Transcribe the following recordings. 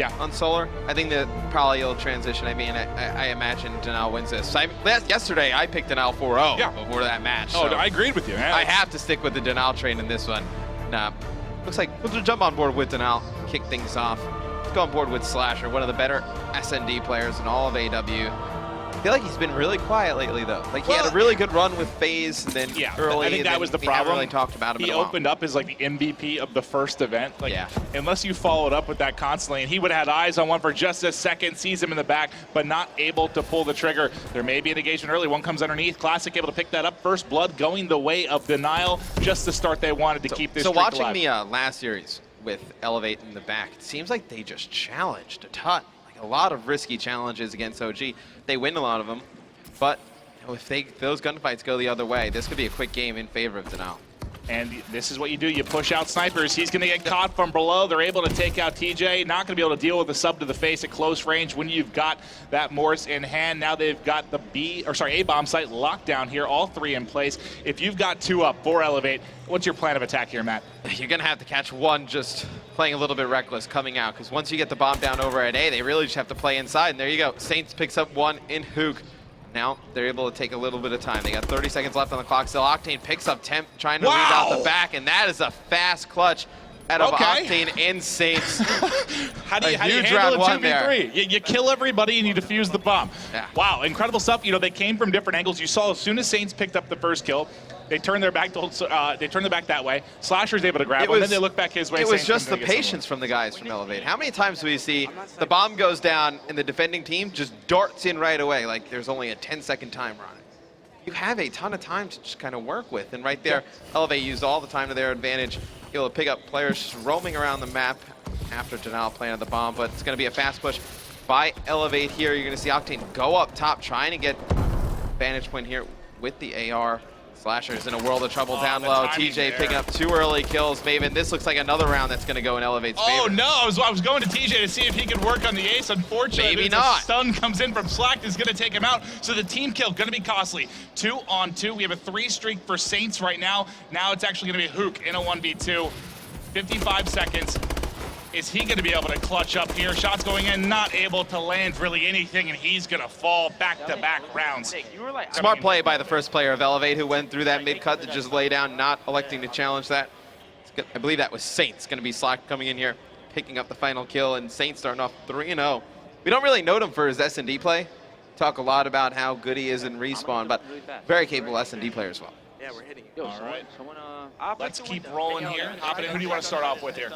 on Solar. I think that probably will transition. I mean, I imagine Denial wins this. Yesterday, I picked Denial 4-0 before that match. Oh, so I agreed with you, man. I have to stick with the Denial train in this one. Nah, looks like we'll jump on board with Denial, kick things off. Let's go on board with Slasher, one of the better SND players in all of AW. I feel like he's been really quiet lately, though. Like, he had a really good run with FaZe, and then early. I think that was the problem. We haven't really talked about him in a while. He opened up as like the MVP of the first event. Like, unless you followed up with that constantly, and he would have had eyes on one for just a second, sees him in the back, but not able to pull the trigger. There may be an engagement early. One comes underneath. Classic able to pick that up. First blood going the way of Denial. Just the start they wanted to keep this streak alive. So watching the last series with eLevate in the back, it seems like they just challenged a ton. Like, a lot of risky challenges against OG. They win a lot of them. But if those gunfights go the other way, this could be a quick game in favor of Denial. And this is what you do. You push out snipers. He's going to get caught from below. They're able to take out TJ. Not going to be able to deal with the sub to the face at close range when you've got that Morse in hand. Now they've got the A-bomb site locked down here, all three in place. If you've got two up for eLevate, what's your plan of attack here, Matt? You're going to have to catch one just playing a little bit reckless coming out, because once you get the bomb down over at A, they really just have to play inside. And there you go. Saints picks up one in Hook. Now they're able to take a little bit of time. They got 30 seconds left on the clock. Still, Octane picks up Temp, trying to read out the back, and that is a fast clutch out of Octane and Saints. How do you handle a 2v3? You kill everybody and you defuse the bomb. Wow, incredible stuff. You know, they came from different angles. You saw as soon as Saints picked up the first kill, they turned their back that way. Slasher's able to grab one, then they look back his way. It was just the patience from the guys from eLevate. How many times do we see the bomb goes down and the defending team just darts in right away, like there's only a 10-second timer on it? You have a ton of time to just kind of work with, and right there, eLevate used all the time to their advantage, able to pick up players just roaming around the map after Denial planted the bomb, but it's going to be a fast push by eLevate here. You're going to see Octane go up top, trying to get vantage point here with the AR. Slasher's in a world of trouble down low. TJ picking up 2 early kills. Maven, this looks like another round that's going to go in eLevate's favor. Oh no, I was going to TJ to see if he could work on the ace. Unfortunately, maybe not. A stun comes in from Slack, is going to take him out. So the team kill going to be costly. 2 on 2. We have a 3 streak for Saints right now. Now it's actually going to be Hook in a 1v2. 55 seconds. Is he going to be able to clutch up here? Shots going in, not able to land really anything, and he's going to fall back-to-back rounds. Smart play by the first player of eLevate who went through that mid-cut to just lay down, not electing to challenge that. I believe that was Saints. Going to be Slack coming in here, picking up the final kill, and Saints starting off 3-0. We don't really note him for his S&D play. Talk a lot about how good he is in respawn, but very capable S&D player as well. Yeah, we're hitting. All right. Let's keep rolling here. Hopping in. Who do you want to start off with here?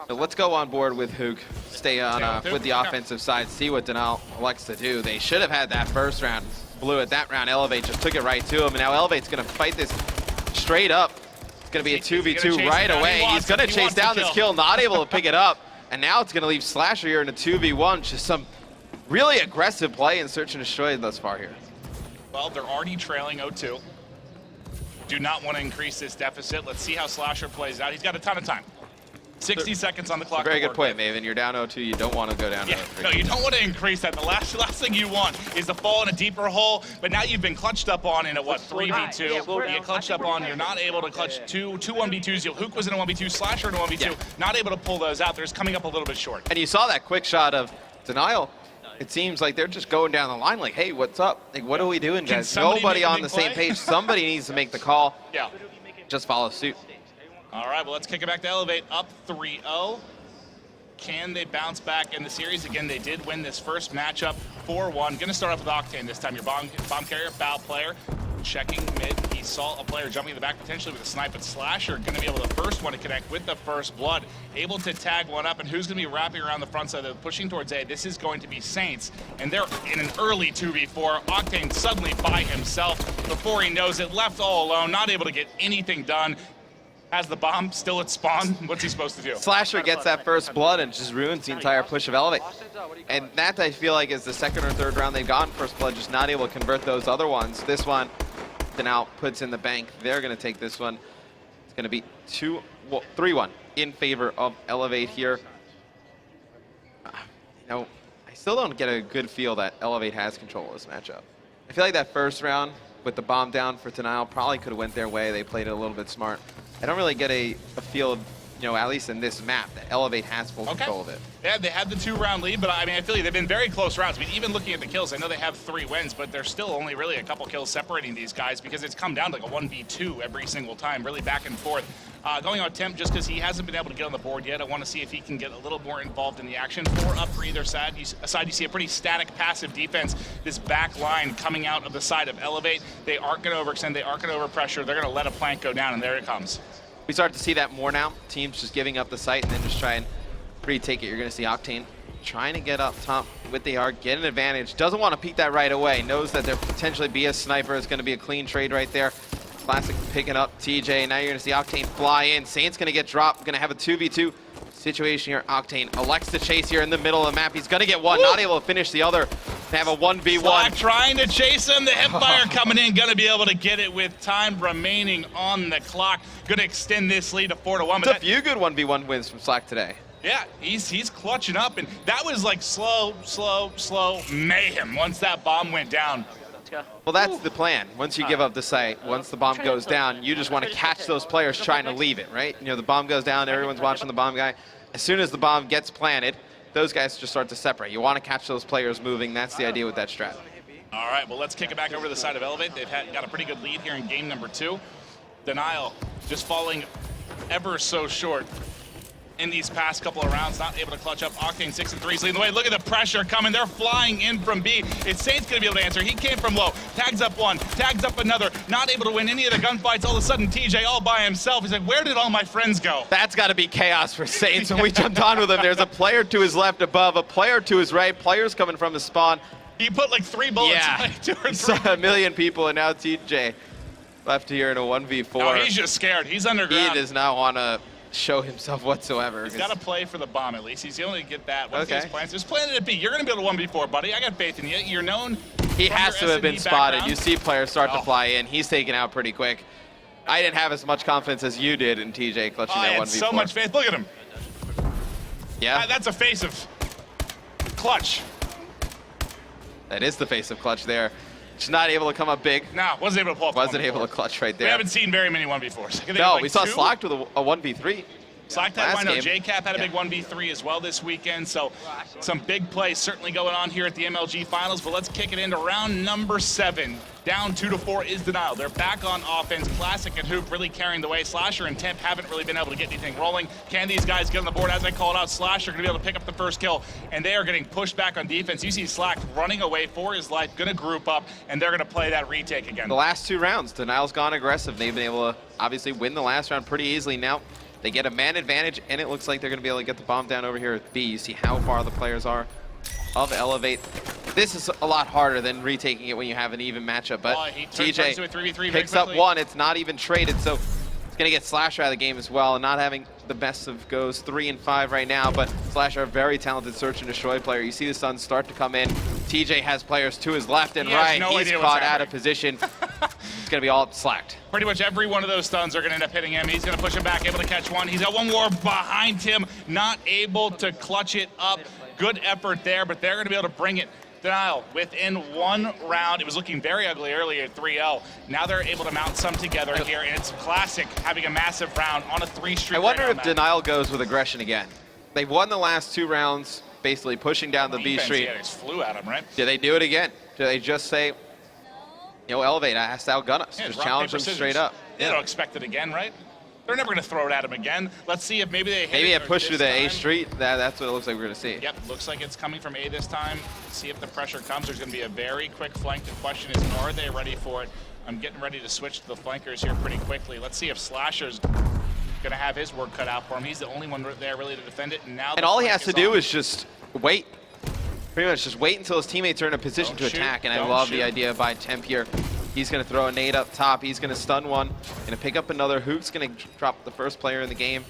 So let's go on board with Hook. Stay on with the offensive side. See what Denial elects to do. They should have had that first round. Blew it that round. eLevate just took it right to him. And now eLevate's going to fight this straight up. It's going to be a 2v2 right away. He's going to chase down this kill. Not able to pick it up. And now it's going to leave Slasher here in a 2v1. Just some really aggressive play in Search and Destroy thus far here. Well, they're already trailing 0-2. Do not want to increase this deficit. Let's see how Slasher plays out. He's got a ton of time. 60 seconds on the clock. Very good point, Maven. You're down 0-2. You don't want to go down 0-3. No, you don't want to increase that. The last thing you want is to fall in a deeper hole. But now you've been clutched up on in a, 3v2. You get clutched up on. You're not able to clutch two 1v2s. Hook was in a 1v2. Slasher in a 1v2. Not able to pull those out. They're just coming up a little bit short. And you saw that quick shot of Denial. It seems like they're just going down the line like, hey, what's up? Like, what are we doing, guys? Nobody on the same page. Somebody needs to make the call. Yeah. Just follow suit. All right, well, let's kick it back to eLevate. Up 3-0. Can they bounce back in the series? Again, they did win this first matchup 4-1. Going to start off with Octane this time. Your bomb carrier, foul player. Checking mid. He saw a player jumping in the back potentially with a snipe, but Slasher going to be able to first one to connect with the first blood. Able to tag one up, and who's going to be wrapping around the front side? They're pushing towards A. This is going to be Saints, and they're in an early 2v4. Octane suddenly by himself before he knows it, left all alone, not able to get anything done. Has the bomb still at spawn. What's he supposed to do? Slasher gets that first blood and just ruins the entire push of eLevate. And that, I feel like, is the second or third round they've gotten first blood, just not able to convert those other ones. This one, Denial puts in the bank. They're going to take this one. It's going to be 3-1 in favor of eLevate here. You know, I still don't get a good feel that eLevate has control of this matchup. I feel like that first round with the bomb down for Denial probably could have went their way. They played it a little bit smart. I don't really get a feel of at least in this map, that eLevate has full control of it. Yeah, they had the 2-round lead, but I mean, I feel like they've been very close rounds. I mean, even looking at the kills, I know they have 3 wins, but there's still only really a couple kills separating these guys because it's come down to like a 1v2 every single time, really back and forth. Going on Temp just because he hasn't been able to get on the board yet. I want to see if he can get a little more involved in the action. 4 up for either side. You see a pretty static passive defense. This back line coming out of the side of eLevate. They aren't going to overextend. They aren't going to overpressure. They're going to let a plank go down, and there it comes. We start to see that more now. Teams just giving up the site and then just try and retake it. You're going to see Octane trying to get up top with the arc, get an advantage. Doesn't want to peek that right away. Knows that there potentially be a sniper. It's going to be a clean trade right there. Classic picking up TJ. Now you're going to see Octane fly in. Saint's going to get dropped. Going to have a 2v2 situation here. Octane elects to chase here in the middle of the map. He's going to get one. Woo! Not able to finish the other. They have a 1v1. Slack trying to chase him. The hipfire coming in. Going to be able to get it with time remaining on the clock. Going to extend this lead to 4-1. It's a few good 1v1 wins from Slack today. Yeah, he's clutching up, and that was like slow mayhem once that bomb went down. Well, that's the plan. Once you give up the site, once the bomb goes down, you just want to catch those players trying to leave it, right? The bomb goes down, everyone's watching the bomb guy. As soon as the bomb gets planted, those guys just start to separate. You want to catch those players moving. That's the idea with that strat. All right, well, let's kick it back over to the side of eLevate. They've got a pretty good lead here in game number 2. Denial just falling ever so short in these past couple of rounds, not able to clutch up. Octane 6 and 3's leading the way. Look at the pressure coming. They're flying in from B. It's Saint's going to be able to answer. He came from low. Tags up one, tags up another. Not able to win any of the gunfights. All of a sudden, TJ all by himself. He's like, where did all my friends go? That's got to be chaos for Saints. When we jumped on with him, there's a player to his left above, a player to his right, players coming from the spawn. He put like 3 bullets. Yeah, like 2 or 3. A million people, and now TJ left here in a 1v4. No, he's just scared. He's underground. He does not want to show himself whatsoever. He's got to play for the bomb at least. He's only get that. What's his plans? Just plan it at B. You're going to be able to 1v4, buddy. I got faith in you. You're known. He has to have been spotted. You see players start to fly in. He's taken out pretty quick. I didn't have as much confidence as you did in TJ clutching that 1v4. I had so much faith. Look at him. Yeah. That's a face of Clutch. That is the face of Clutch there. Just not able to come up big. No, wasn't able to pull up. Wasn't able to clutch right there. We haven't seen very many 1v4s. No, like we saw 2? Slack with a 1v3. Slack had one. game. JCap had a big 1v3 as well this weekend. So some big plays certainly going on here at the MLG Finals. But let's kick it into round number 7. Down 2-4 is Denial. They're back on offense. Classic and Hoop really carrying the way. Slasher and Temp haven't really been able to get anything rolling. Can these guys get on the board? As I called out, Slasher going to be able to pick up the first kill. And they are getting pushed back on defense. You see Slack running away for his life. Going to group up. And they're going to play that retake again. The last 2 rounds, Denial's gone aggressive. They've been able to obviously win the last round pretty easily. Now they get a man advantage, and it looks like they're going to be able to get the bomb down over here at B. You see how far the players are of eLevate. This is a lot harder than retaking it when you have an even matchup, but TJ picks up one. It's not even traded, so it's going to get Slasher out of the game as well, and not having the best of goes 3 and 5 right now, but Slasher, a very talented search and destroy player. You see the Suns start to come in. TJ has players to his left and right. He's caught out of position. It's going to be all slacked. Pretty much every one of those stuns are going to end up hitting him. He's going to push him back, able to catch one. He's got one more behind him, not able to clutch it up. Good effort there, but they're going to be able to bring it. Denial within 1 round. It was looking very ugly earlier at 3-0. Now they're able to mount some together here, and it's classic having a massive round on a 3 streak. I wonder if Denial goes with aggression again. They've won the last 2 rounds, basically pushing down the B street. Yeah, just flew at him, right? Do they do it again? Do they just say, eLevate has to outgun us? Yeah, just challenge them straight up. They don't expect it again, right? They're never going to throw it at him again. Let's see if maybe they hit Maybe it a push through the time. A street. That's what it looks like we're going to see. Yep, looks like it's coming from A this time. See if the pressure comes. There's going to be a very quick flank. The question is, are they ready for it? I'm getting ready to switch to the flankers here pretty quickly. Let's see if Slasher's going to have his work cut out for him. He's the only one there really to defend it. And all he has to do is just wait. Pretty much just wait until his teammates are in a position to attack. And I love the idea by Temp here. He's going to throw a nade up top. He's going to stun one. Going to pick up another. Hook's going to drop the first player in the game.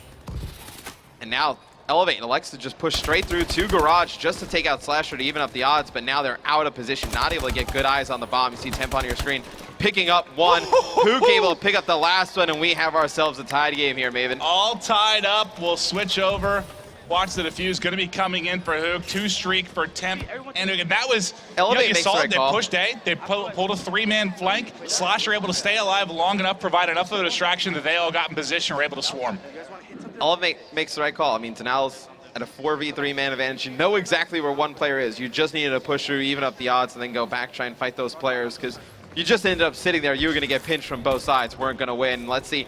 And now eLevate elects to just push straight through to Garage just to take out Slasher to even up the odds. But now they're out of position, not able to get good eyes on the bomb. You see Temp on your screen picking up one. Hook able to pick up the last one, and we have ourselves a tied game here, Maven. All tied up. We'll switch over. Watch the defuse, going to be coming in for Hook, 2 streak for Temp, and that was, eLevate you saw it, they pushed A, they pulled a 3-man flank, Slasher able to stay alive long enough, provide enough of a distraction that they all got in position, were able to swarm. eLevate makes the right call. I mean, Denial's at a 4v3 man advantage. You know exactly where one player is. You just needed to push through, even up the odds, and then go back, try and fight those players, because you just ended up sitting there. You were going to get pinched from both sides. Weren't going to win. Let's see.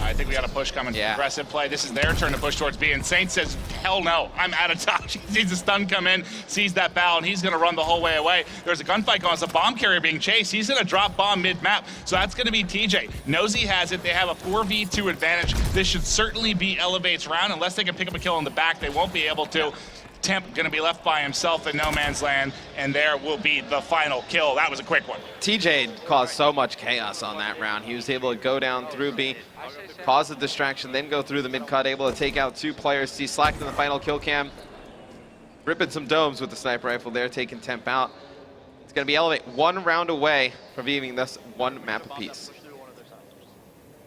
I think we got a push coming. Yeah. Aggressive play. This is their turn to push towards B, and Saint says, hell no, I'm out of touch. He sees the stun come in, sees that bow, and he's going to run the whole way away. There's a gunfight going on. It's a bomb carrier being chased. He's going to drop bomb mid-map, so that's going to be TJ. Knows he has it. They have a 4v2 advantage. This should certainly be eLevate's round. Unless they can pick up a kill in the back, they won't be able to. Temp going to be left by himself in no man's land, and there will be the final kill. That was a quick one. TJ caused so much chaos on that round. He was able to go down through B, cause a distraction, then go through the mid-cut, able to take out 2 players. See Slack in the final kill cam, ripping some domes with the sniper rifle there, taking Temp out. It's going to be eLevate 1 round away from being this 1 map apiece.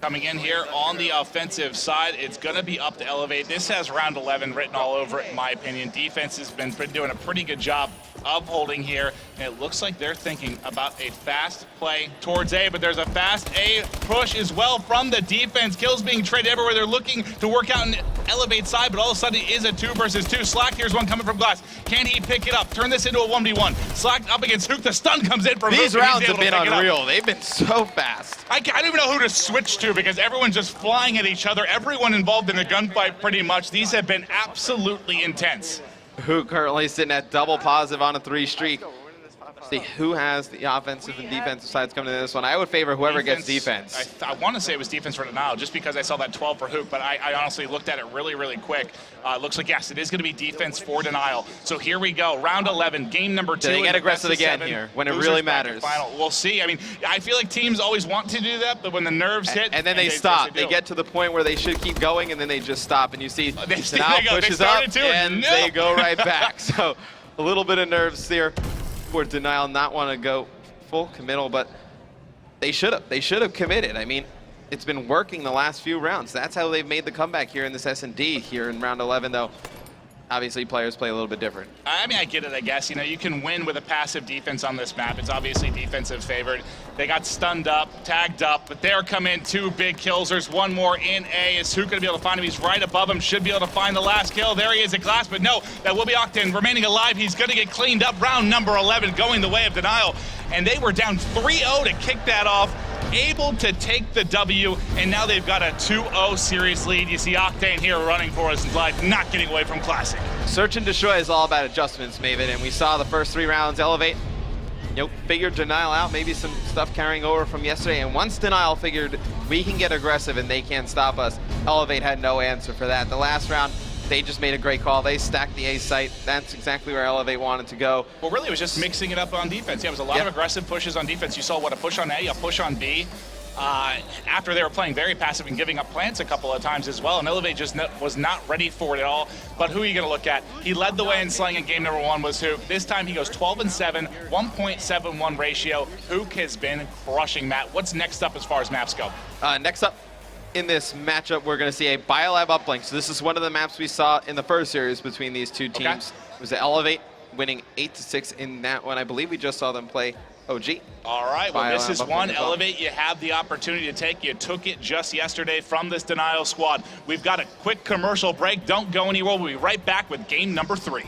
Coming in here on the offensive side, it's going to be up to eLevate. This has round 11 written all over it, in my opinion. Defense has been doing a pretty good job of holding here, and it looks like they're thinking about a fast play towards A, but there's a fast A push as well from the defense. Kills being traded everywhere. They're looking to work out an eLevate side, but all of a sudden it is a 2 versus 2. Slack, here's one coming from Glass. Can he pick it up? Turn this into a 1v1. Slack up against Hook. The stun comes in from Hook. These rounds have been unreal. They've been so fast. I don't even know who to switch to because everyone's just flying at each other. Everyone involved in the gunfight pretty much. These have been absolutely intense. Who currently sitting at double positive on a 3 streak. See who has the offensive and defensive sides coming to this one. I would favor whoever gets defense. I want to say it was defense for Denial just because I saw that 12 for Hook, but I honestly looked at it really, really quick. Looks like, yes, it is going to be defense for Denial. So here we go, round 11, game number 2. Do they get aggressive again here when it really matters? Final. We'll see. I mean, I feel like teams always want to do that, but when the nerves hit. And then they stop. They get to the point where they should keep going, and then they just stop. And you see Denial pushes up, and they go right back. So a little bit of nerves there for Denial, not want to go full committal, but they should have. They should have committed. I mean, it's been working the last few rounds. That's how they've made the comeback here in this S&D here in round 11, though. Obviously, players play a little bit different. I mean, I get it, I guess. You know, you can win with a passive defense on this map. It's obviously defensive favored. They got stunned up, tagged up, but there come in 2 big kills. There's one more in A. Is Hook going to be able to find him? He's right above him. Should be able to find the last kill. There he is at Glass, but no, that will be Octane remaining alive. He's going to get cleaned up. Round number 11 going the way of Denial. And they were down 3-0 to kick that off. Able to take the W, and now they've got a 2-0 series lead. You see Octane here running for his life, not getting away from Classic. Search and Destroy is all about adjustments, Maven, and we saw the first 3 rounds eLevate. Figured Denial out, maybe some stuff carrying over from yesterday, and once Denial figured we can get aggressive and they can't stop us, eLevate had no answer for that. The last round, they just made a great call. They stacked the A site. That's exactly where eLevate wanted to go. Well, really, it was just mixing it up on defense. Yeah, it was a lot of aggressive pushes on defense. You saw, what, a push on A, a push on B. After they were playing very passive and giving up plants a couple of times as well, and eLevate just was not ready for it at all. But who are you going to look at? He led the way in slaying in game number 1 was Hook. This time he goes 12-7, 1.71 ratio. Hook has been crushing Matt. What's next up as far as maps go? Next up in this matchup, we're going to see a Biolab uplink. So this is one of the maps we saw in the first series between these 2 teams. Okay. It was the eLevate winning 8-6 in that one. I believe we just saw them play OG. All right, well, this is one eLevate you have the opportunity to take. You took it just yesterday from this Denial squad. We've got a quick commercial break. Don't go anywhere. We'll be right back with game number 3.